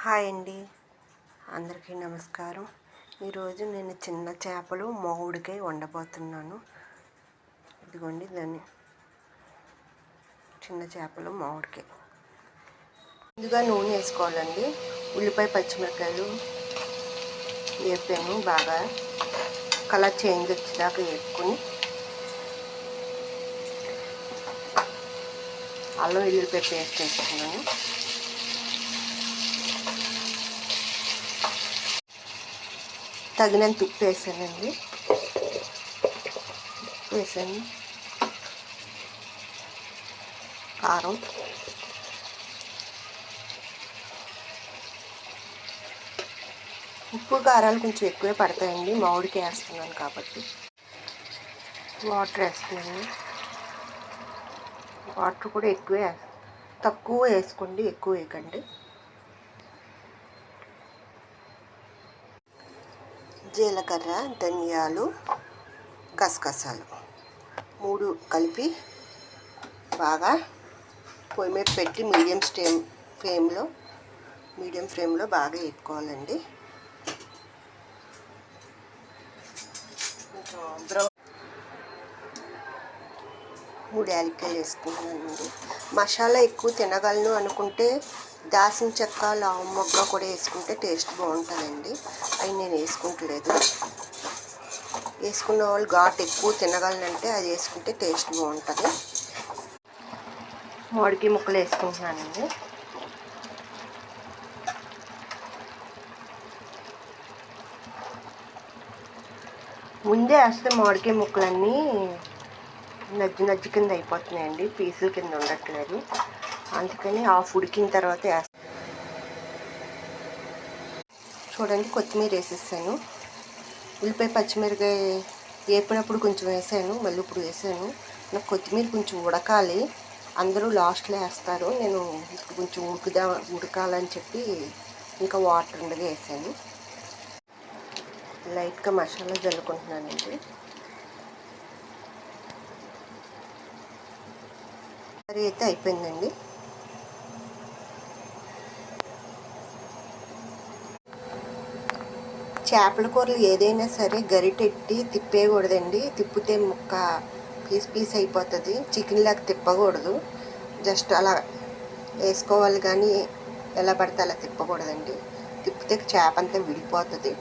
Hi అండి, అందరికీ నమస్కారం. ఈరోజు నేను చిన్న చేపలు మామిడికాయ వండబోతున్నాను. ఇదిగోండి దాన్ని చిన్న చేపలు మామిడికాయ. ముందుగా నూనె వేసుకోవాలండి. ఉల్లిపాయ పచ్చిమిరకాయలు వేపాను, బాగా కలర్ చేంజ్ వచ్చేదాకా వేపుకొని అల్లం వెల్లుల్లిపాయ పేస్ట్ వేసుకున్నాను. తగినంత ఉప్పు వేసానండి, వేసాను. కారం, ఉప్పు కారాలు కొంచెం ఎక్కువే పడతాయండి, మామిడికాయ వేస్తున్నాను కాబట్టి. వాటర్ వేస్తున్నాను. వాటర్ కూడా ఎక్కువే, తక్కువ వేసుకోండి, ఎక్కువ వేయకండి. జీలకర్ర, ధనియాలు, గసగసాలు 3 కలిపి బాగా పొయ్యి మీద పెట్టి మీడియం ఫ్లేమ్లో బాగా వేపుకోవాలండి. కొంచెం 3 యాలక్కాయలు వేసుకుంటున్నానండి. మసాలా ఎక్కువ తినగలను అనుకుంటే దాల్చిన చెక్క, లవంగం మొగ్గ కూడా వేసుకుంటే టేస్ట్ బాగుంటుందండి. అవి నేను వేసుకుంటలేదు. వేసుకున్న వాళ్ళు ఘాటు ఎక్కువ తినగలనంటే అది వేసుకుంటే టేస్ట్ బాగుంటుంది. మామిడికాయ ముక్కలు వేసుకుంటున్నానండి. ముందే వేస్తే మామిడికాయ ముక్కలన్నీ నజ్జి కింద అయిపోతున్నాయండి, పీసుల కింద ఉండట్లేదు. అందుకని హాఫ్ ఉడికిన తర్వాత వేస్తాను. చూడండి, కొత్తిమీర వేసేసాను. ఉల్లిపాయ పచ్చిమిరకాయ వేపినప్పుడు కొంచెం వేసాను, మళ్ళీ ఇప్పుడు వేసాను. నాకు కొత్తిమీర కొంచెం ఉడకాలి, అందరూ లాస్ట్లో వేస్తారు. నేను ఇప్పుడు కొంచెం ఉడకాలని చెప్పి ఇంకా వాటర్ ఉండగా వేసాను. లైట్గా మసాలా జల్లుకుంటున్నానండి. కర్రీ అయితే అయిపోయిందండి. చేపల కూరలు ఏదైనా సరే గరిటెట్టి తిప్పేయకూడదండి. తిప్పితే ముక్క పీస్ అయిపోతుంది. చికెన్ లాగా తిప్పకూడదు, జస్ట్ అలా వేసుకోవాలి కానీ ఎలా పడితే అలా తిప్పకూడదండి. తిప్పితే చేప అంతా విడిపోతుంది.